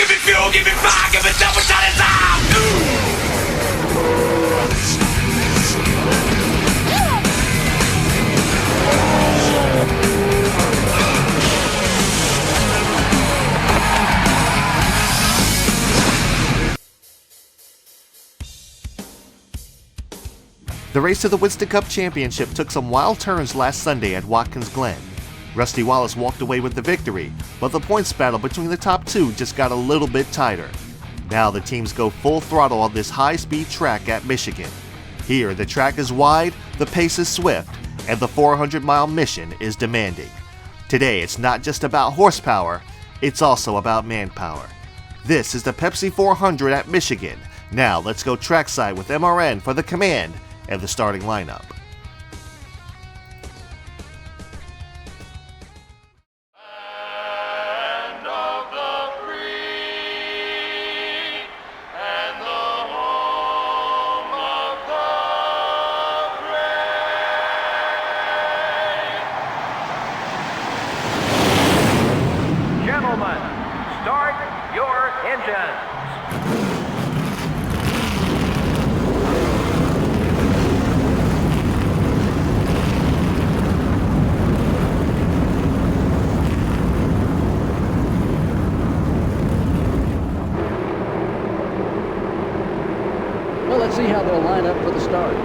Give me fuel, give me fire, give me double shot of time. The race to the Winston Cup Championship took some wild turns last Sunday at Watkins Glen. Rusty Wallace walked away with the victory, but the points battle between the top two just got a little bit tighter. Now the teams go full throttle on this high-speed track at Michigan. Here, the track is wide, the pace is swift, and the 400-mile mission is demanding. Today, it's not just about horsepower, it's also about manpower. This is the Pepsi 400 at Michigan. Now let's go trackside with MRN for the command and the starting lineup. Gentlemen, start your engines. Well, let's see how they'll line up for the start.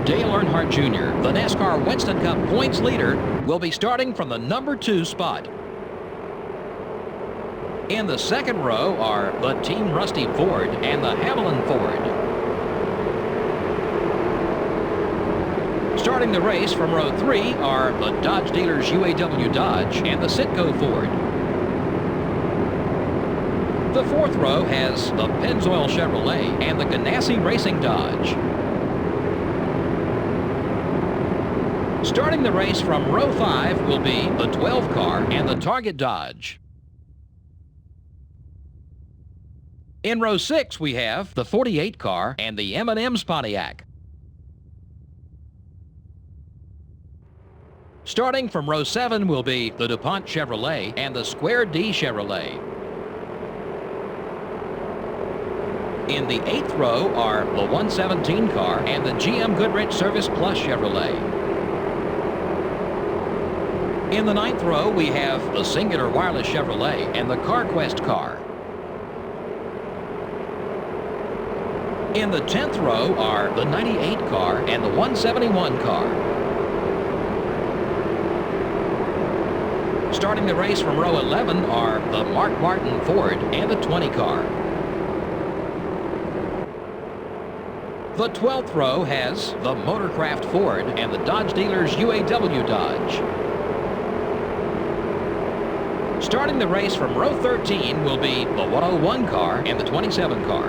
Dale Earnhardt Jr., the NASCAR Winston Cup points leader, will be starting from the number 2 spot. In the second row are the Team Rusty Ford and the Haviland Ford. Starting the race from row 3 are the Dodge dealers UAW Dodge and the Citgo Ford. The fourth row has the Pennzoil Chevrolet and the Ganassi Racing Dodge. Starting the race from row 5 will be the 12 car and the Target Dodge. In row 6 we have the 48 car and the M&M's Pontiac. Starting from row 7 will be the DuPont Chevrolet and the Square D Chevrolet. In the 8th row are the 117 car and the GM Goodrich Service Plus Chevrolet. In the 9th row, we have the Singular Wireless Chevrolet and the CarQuest car. In the 10th row are the 98 car and the 171 car. Starting the race from row 11 are the Mark Martin Ford and the 20 car. The 12th row has the Motorcraft Ford and the Dodge dealers UAW Dodge. Starting the race from row 13 will be the 101 car and the 27 car.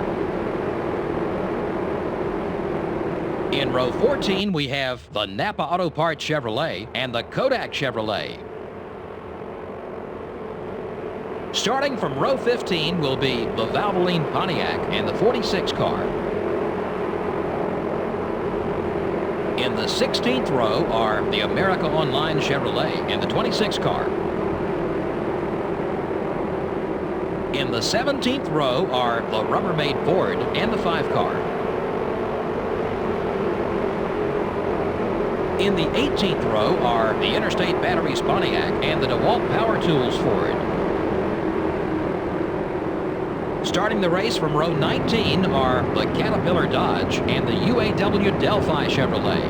In row 14 we have the Napa Auto Parts Chevrolet and the Kodak Chevrolet. Starting from row 15 will be the Valvoline Pontiac and the 46 car. In the 16th row are the America Online Chevrolet and the 26 car. In the 17th row are the Rubbermaid Ford and the 5 car. In the 18th row are the Interstate Batteries Pontiac and the DeWalt Power Tools Ford. Starting the race from row 19 are the Caterpillar Dodge and the UAW Delphi Chevrolet.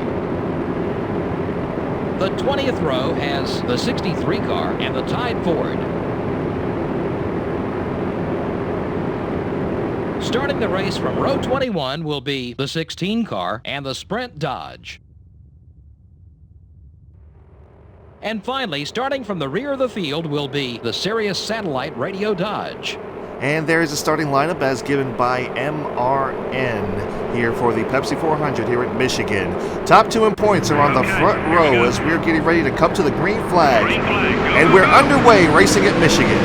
The 20th row has the 63 car and the Tide Ford. Starting the race from row 21 will be the 16 car and the Sprint Dodge. And finally, starting from the rear of the field will be the Sirius Satellite Radio Dodge. And there is a starting lineup as given by MRN here for the Pepsi 400 here at Michigan. Top 2 in points are on the front row as we're getting ready to come to the green flag. And we're underway racing at Michigan.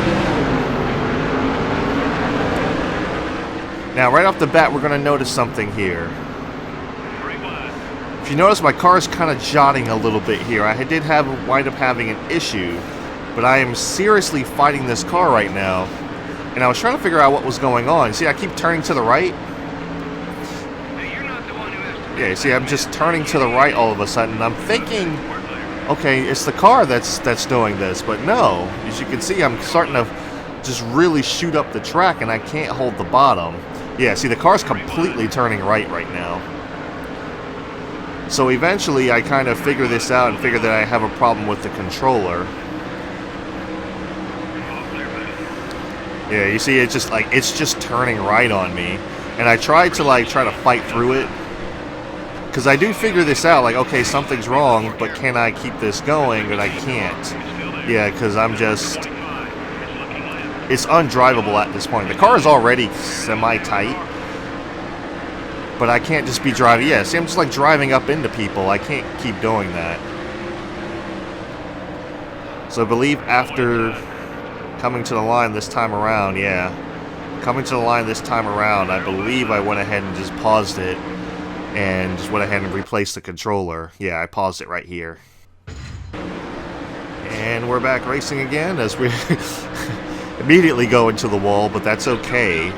Now, right off the bat, we're going to notice something here. If you notice, my car is kind of jotting a little bit here. I did wind up having an issue But I am seriously fighting this car right now. And I was trying to figure out what was going on. See, I keep turning to the right. Yeah, you see, I'm just turning to the right all of a sudden. I'm thinking, okay, it's the car that's doing this. But no, as you can see, I'm starting to just really shoot up the track, and I can't hold the bottom. Yeah, see, the car's completely turning right now. So eventually, I kind of figure this out and figure that I have a problem with the controller. Yeah, you see, it's just turning right on me, and I tried to try to fight through it, because I do figure this out. Like, okay, something's wrong, but can I keep this going? And I can't. Yeah, because I'm just, it's undrivable at this point. The car is already semi-tight, but I can't just be driving. Yeah, see, I'm just driving up into people. I can't keep doing that. So I believe after coming to the line this time around, yeah. Coming to the line this time around, I believe I went ahead and just paused it and just went ahead and replaced the controller. Yeah, I paused it right here. And we're back racing again as we immediately go into the wall, but that's okay.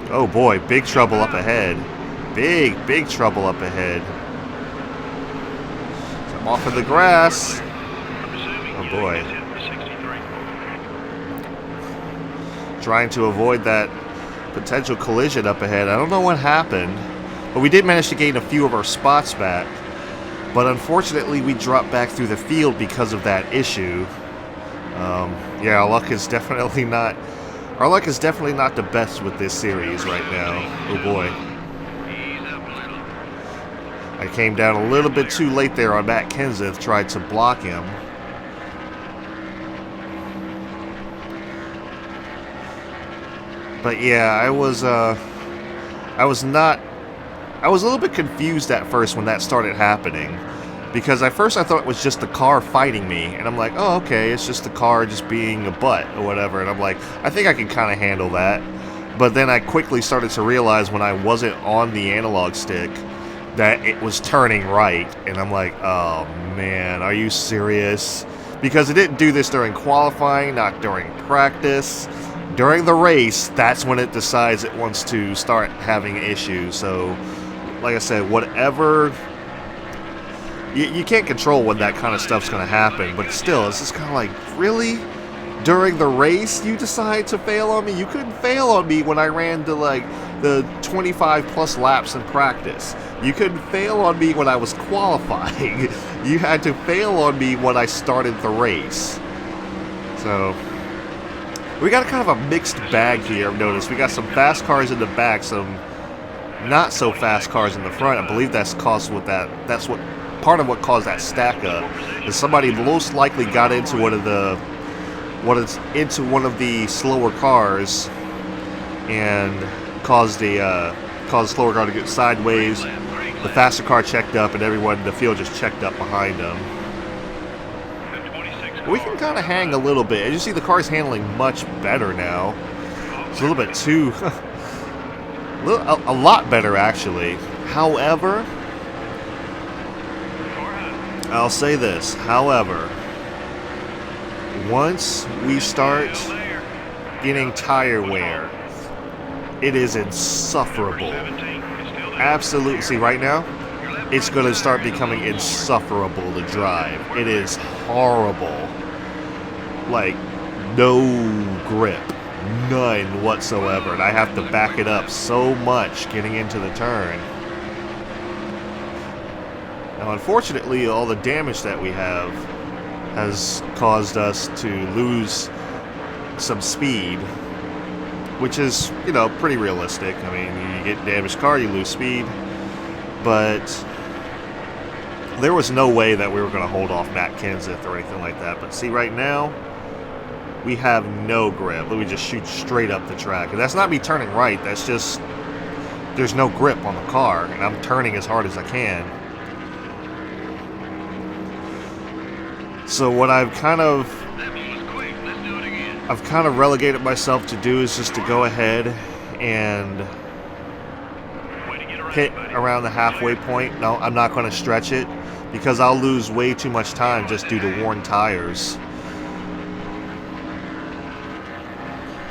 Oh boy, big trouble up ahead. Big trouble up ahead. So I'm off of the grass. Oh boy. Trying to avoid that potential collision up ahead. I don't know what happened, but we did manage to gain a few of our spots back. But unfortunately, we dropped back through the field because of that issue. Yeah, our luck is definitely not the best with this series right now. Oh boy. I came down a little bit too late there on Matt Kenseth, tried to block him. But yeah, I was a little bit confused at first when that started happening, because at first I thought it was just the car fighting me, and I'm like, oh, okay, it's just the car just being a butt or whatever, and I'm like, I think I can kind of handle that. But then I quickly started to realize when I wasn't on the analog stick that it was turning right, and I'm like, oh man, are you serious? Because it didn't do this during qualifying, not during practice. During the race, that's when it decides it wants to start having issues. So, like I said, whatever, you can't control when that kind of stuff's going to happen, but still, it's just kind of like, really? During the race, you decide to fail on me? You couldn't fail on me when I ran to, the 25 plus laps in practice. You couldn't fail on me when I was qualifying. You had to fail on me when I started the race. So we got kind of a mixed bag here, I've noticed. We got some fast cars in the back, some not so fast cars in the front. I believe that's part of what caused that stack up. Is somebody most likely got into one of the slower cars and caused the slower car to get sideways. The faster car checked up, and everyone in the field just checked up behind them. We can kind of hang a little bit. As you see, the car's handling much better now. It's a little bit too... a lot better, actually. However, I'll say this. However, once we start getting tire wear, it is insufferable. Absolutely. See, right now, it's going to start becoming insufferable to drive. It is horrible. Like, no grip. None whatsoever. And I have to back it up so much getting into the turn. Now, unfortunately, all the damage that we have has caused us to lose some speed, which is, pretty realistic. I mean, you get a damaged car, you lose speed. But there was no way that we were going to hold off Matt Kenseth or anything like that. But see, right now, we have no grip. We just shoot straight up the track. And that's not me turning right. That's just, there's no grip on the car. And I'm turning as hard as I can. So what I've kind of relegated myself to do is just to go ahead and hit around the halfway point. No, I'm not going to stretch it because I'll lose way too much time just due to worn tires.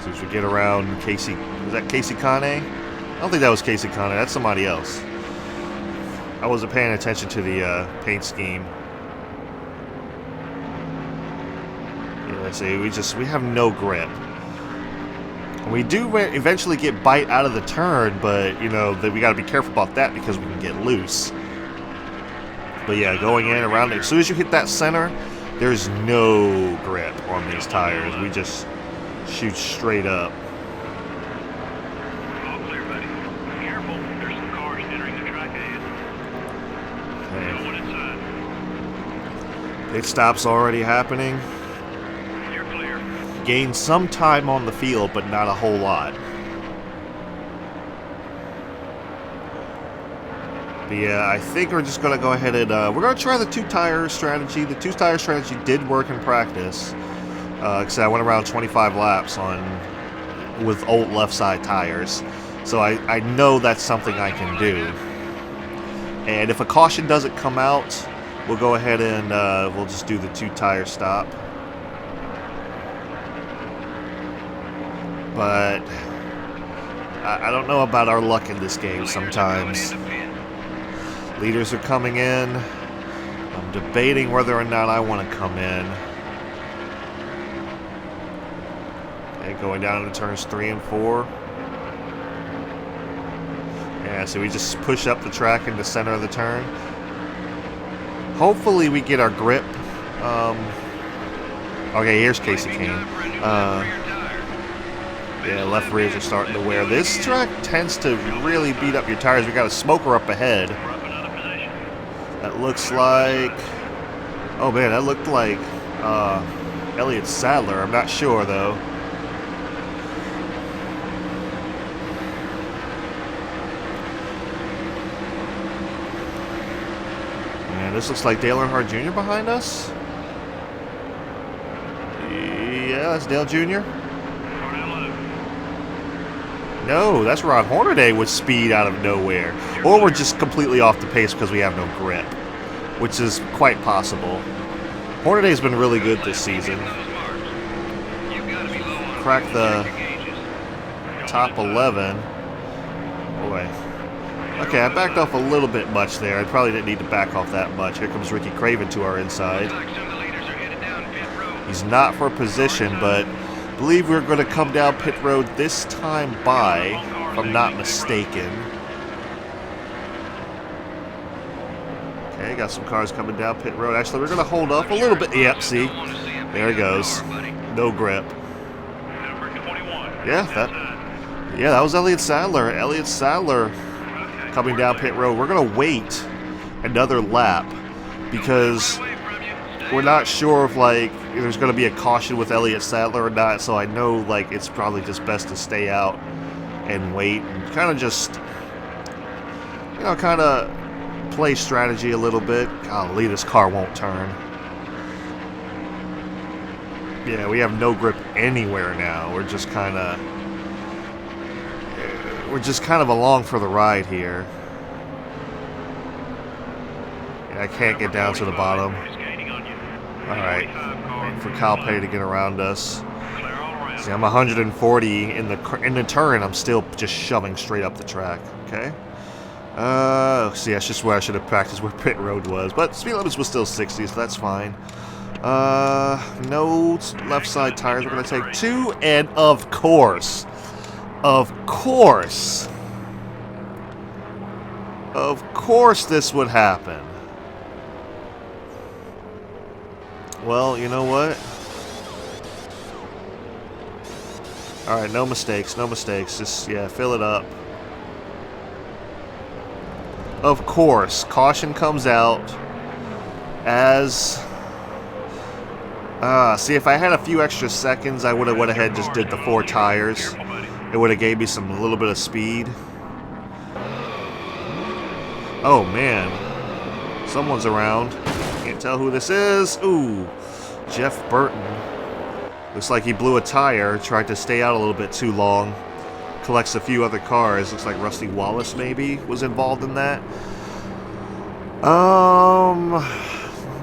So as we get around Casey, is that Casey Kane? I don't think that was Casey Kane. That's somebody else. I wasn't paying attention to the paint scheme. Yeah, see, we have no grip. We do eventually get bite out of the turn, but you know that we got to be careful about that because we can get loose. But yeah, going in around it, as soon as you hit that center, there's no grip on these tires. We just shoot straight up. All clear, buddy. Careful, there's some cars entering the track ahead. No one inside. Pit stop's already happening. You're clear. Gained some time on the field, but not a whole lot. But yeah, I think we're just going to go ahead and we're going to try the two-tire strategy. The two-tire strategy did work in practice. Because I went around 25 laps with old left side tires. So I know that's something I can do. And if a caution doesn't come out, we'll go ahead and we'll just do the two-tire stop. But I don't know about our luck in this game sometimes. Leaders are coming in. I'm debating whether or not I want to come in. Okay, going down into turns 3 and 4. Yeah, so we just push up the track in the center of the turn. Hopefully we get our grip. Okay, here's Casey Kane. Yeah, left rears are starting to wear. This track tends to really beat up your tires. We got a smoker up ahead. That looks like... Oh man, that looked like Elliott Sadler. I'm not sure though. And this looks like Dale Earnhardt Jr. behind us. Yeah, that's Dale Jr. No, that's Ron Hornaday with speed out of nowhere. Or we're just completely off the pace because we have no grip, which is quite possible. Hornaday's been really good this season. Cracked the top 11. Boy. Okay, I backed off a little bit much there. I probably didn't need to back off that much. Here comes Ricky Craven to our inside. He's not for position, but I believe we're going to come down pit road this time by, if I'm not mistaken. Okay, got some cars coming down pit road. Actually, we're going to hold up a little bit. Yep, see? There he goes. No grip. Yeah, that was Elliott Sadler. Elliott Sadler coming down pit road. We're going to wait another lap because we're not sure if, like, there's going to be a caution with Elliott Sadler or not, so I know, like, it's probably just best to stay out and wait and kind of just, you know, kind of play strategy a little bit. Golly, this car won't turn. Yeah, we have no grip anywhere now. We're just kind of along for the ride here. Yeah, I can't get down to the bottom. Alright, waiting for Kyle Petty to get around us. See, I'm 140 in the turn. I'm still just shoving straight up the track. Okay. See, that's just where I should have practiced where pit road was. But speed limits was still 60, so that's fine. No left side tires. We're going to take 2, and of course, this would happen. Well, you know what? Alright, no mistakes, no mistakes. Just, yeah, fill it up. Of course, caution comes out as... see, if I had a few extra seconds, I would have went ahead and just did the 4 tires. It would have gave me a little bit of speed. Oh, man. Someone's around. Can't tell who this is. Ooh, Jeff Burton. Looks like he blew a tire, tried to stay out a little bit too long. Collects a few other cars. Looks like Rusty Wallace maybe was involved in that.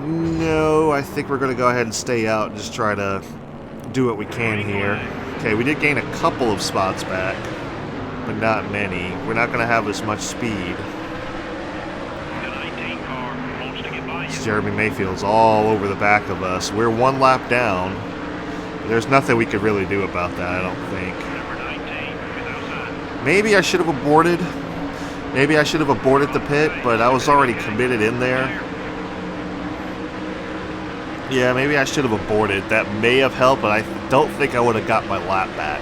No, I think we're going to go ahead and stay out and just try to do what we can here. Okay, we did gain a couple of spots back, but not many. We're not going to have as much speed. Jeremy Mayfield's all over the back of us. We're one lap down. There's nothing we could really do about that, I don't think. Maybe I should have aborted. Maybe I should have aborted the pit, but I was already committed in there. Yeah, maybe I should have aborted. That may have helped, but I don't think I would have got my lap back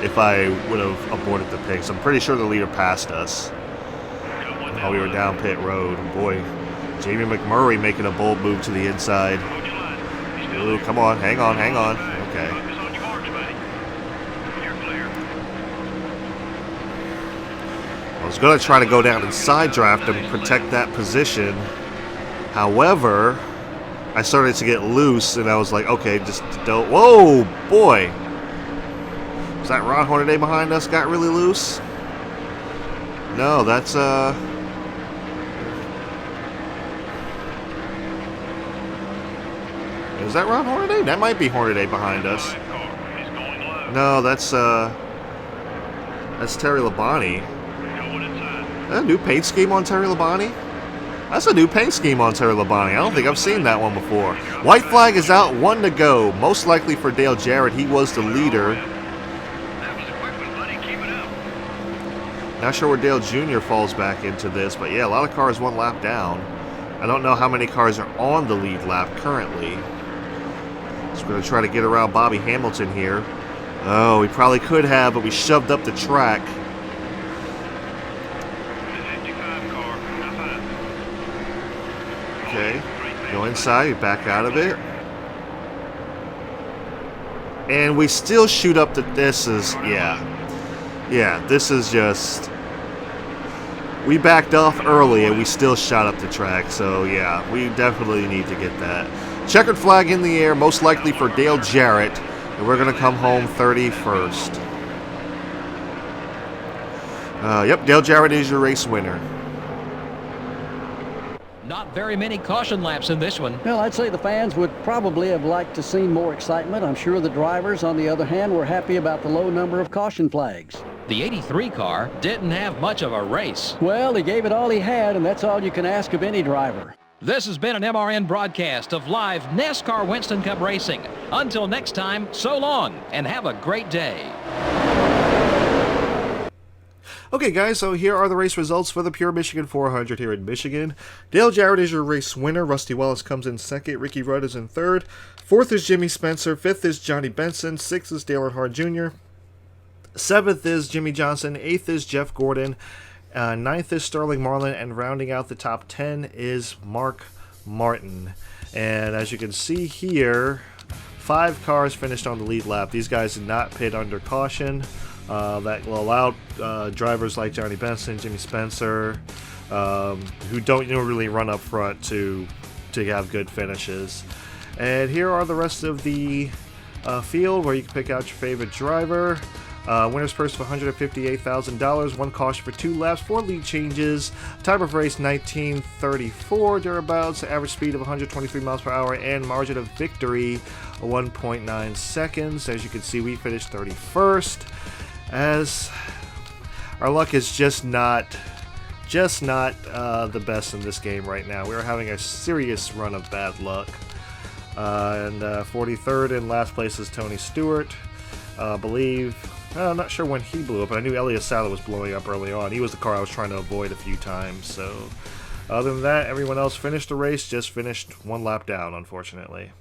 if I would have aborted the pit. So I'm pretty sure the leader passed us while we were down pit road. Boy, Jamie McMurray making a bold move to the inside. Ooh, come on, hang on, hang on. Okay. I was going to try to go down and side draft and protect that position. However, I started to get loose, and I was like, okay, just don't. Whoa, boy. Was that Ron Hornaday behind us got really loose? No, that's, is that Ron Hornaday? That might be Hornaday behind us. No, that's Terry Labonte. A new paint scheme on Terry Labonte? That's a new paint scheme on Terry Labonte. I don't think I've seen that one before. White flag is out, 1 to go. Most likely for Dale Jarrett. He was the leader. Not sure where Dale Jr. falls back into this, but yeah, a lot of cars 1 lap down. I don't know how many cars are on the lead lap currently. So we're going to try to get around Bobby Hamilton here. Oh, we probably could have, but we shoved up the track. Okay, go inside, we back out of it. And we still shoot up the, this is, yeah, this is just, we backed off early and we still shot up the track. So yeah, we definitely need to get that. Checkered flag in the air, most likely for Dale Jarrett, and we're going to come home 31st. Yep, Dale Jarrett is your race winner. Not very many caution laps in this one. Well, I'd say the fans would probably have liked to see more excitement. I'm sure the drivers, on the other hand, were happy about the low number of caution flags. The 83 car didn't have much of a race. Well, he gave it all he had, and that's all you can ask of any driver. This has been an MRN broadcast of live NASCAR Winston Cup racing. Until next time, so long, and have a great day. Okay guys, so here are the race results for the Pure Michigan 400 here in Michigan. Dale Jarrett is your race winner. Rusty Wallace comes in second. Ricky Rudd is in third. Fourth is Jimmy Spencer. Fifth is Johnny Benson. Sixth is Dale Earnhardt Jr. Seventh is Jimmy Johnson. Eighth is Jeff Gordon. Ninth is Sterling Marlin. And rounding out the top 10 is Mark Martin. And as you can see here, 5 cars finished on the lead lap. These guys did not pit under caution. That will allow drivers like Johnny Benson, Jimmy Spencer, who don't really run up front to have good finishes. And here are the rest of the field where you can pick out your favorite driver. Winner's purse of $158,000, 1 caution for 2 laps, 4 lead changes, time of race 19:34 thereabouts, average speed of 123 miles per hour, and margin of victory 1.9 seconds. As you can see, we finished 31st. As our luck is just not the best in this game right now. We're having a serious run of bad luck. And 43rd in last place is Tony Stewart. I'm not sure when he blew up, but I knew Elias Sala was blowing up early on. He was the car I was trying to avoid a few times. So other than that, everyone else finished the race, just finished 1 lap down, unfortunately.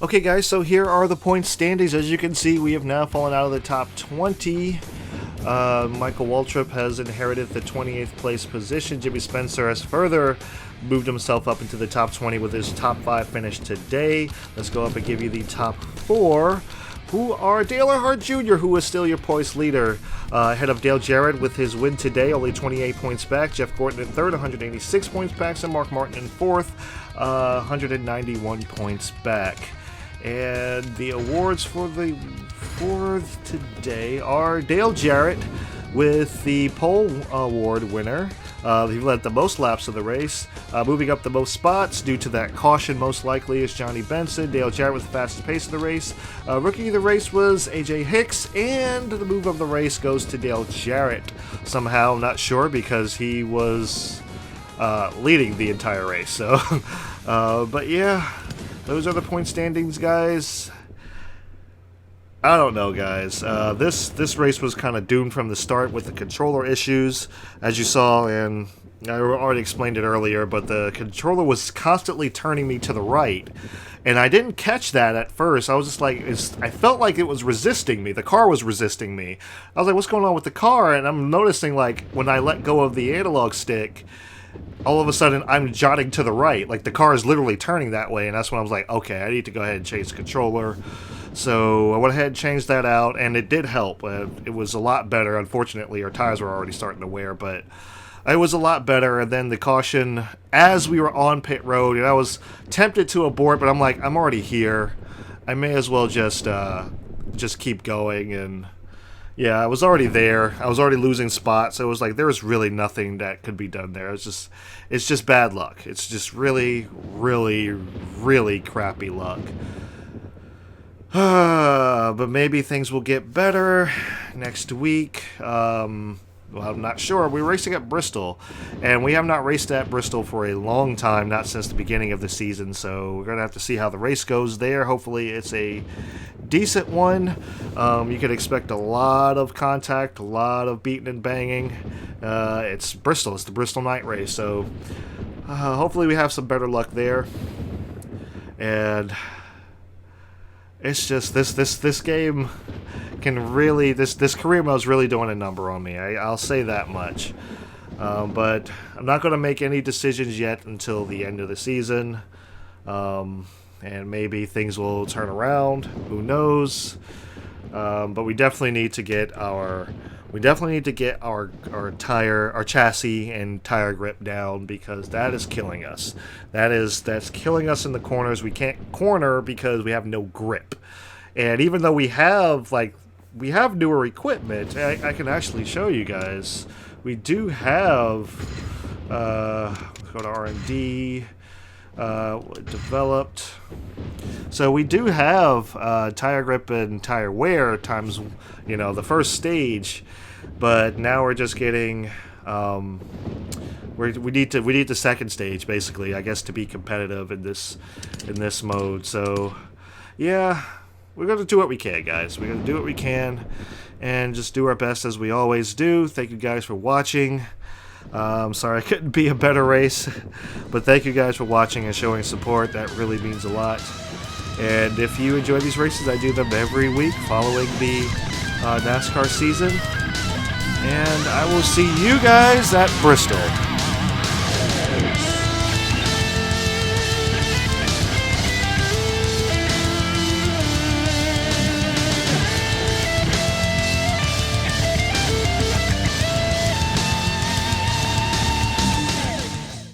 Okay guys, so here are the point standings. As you can see, we have now fallen out of the top 20. Michael Waltrip has inherited the 28th place position. Jimmy Spencer has further moved himself up into the top 20 with his top 5 finish today. Let's go up and give you the top 4, who are Dale Earnhardt Jr., who is still your points leader, ahead of Dale Jarrett with his win today, only 28 points back. Jeff Gordon in third, 186 points back, and Mark Martin in fourth, 191 points back. And the awards for today are Dale Jarrett with the pole award winner, He led the most laps of the race, moving up the most spots due to that caution. Most likely is Johnny Benson. Dale Jarrett with the fastest pace of the race. Rookie of the race was AJ Hicks, and the move of the race goes to Dale Jarrett. Somehow, not sure, because he was leading the entire race. So, but yeah, those are the point standings, guys. I don't know, guys. This race was kind of doomed from the start with the controller issues, as you saw, and I already explained it earlier, but the controller was constantly turning me to the right, and I didn't catch that at first. I was just like, I felt like it was resisting me. The car was resisting me. I was like, what's going on with the car? And I'm noticing, like, when I let go of the analog stick, all of a sudden I'm jotting to the right. Like, the car is literally turning that way, and that's when I was like, okay, I need to go ahead and change the controller. So I went ahead and changed that out, and it did help. It was a lot better. Unfortunately, our tires were already starting to wear, but it was a lot better. And then the caution, as we were on pit road, and I was tempted to abort, but I'm like, I'm already here. I may as well just keep going. And yeah, I was already there. I was already losing spots. So it was like there was really nothing that could be done there. It's just bad luck. It's just really, really, really crappy luck. But maybe things will get better next week. Well, I'm not sure. We're racing at Bristol, and we have not raced at Bristol for a long time, not since the beginning of the season, so we're going to have to see how the race goes there. Hopefully it's a decent one. You can expect a lot of contact, a lot of beating and banging. It's Bristol. It's the Bristol night race, so hopefully we have some better luck there. And it's just this game can really, this career mode's really doing a number on me. I'll say that much. But I'm not going to make any decisions yet until the end of the season. And maybe things will turn around. Who knows? But we definitely need to get our our chassis and tire grip down, because that is killing us. That's killing us in the corners. We can't corner because we have no grip. And even though we have newer equipment, I can actually show you guys. We do have let's go to R&D, developed. So we do have tire grip and tire wear times, the first stage, but now we're just getting we need the second stage, basically, I guess, to be competitive in this mode. So yeah, we're gonna do what we can, guys. We're gonna do what we can and just do our best as we always do. Thank you guys for watching. I'm sorry I couldn't be a better race, but thank you guys for watching and showing support. That really means a lot. And if you enjoy these races, I do them every week following the NASCAR season. And I will see you guys at Bristol.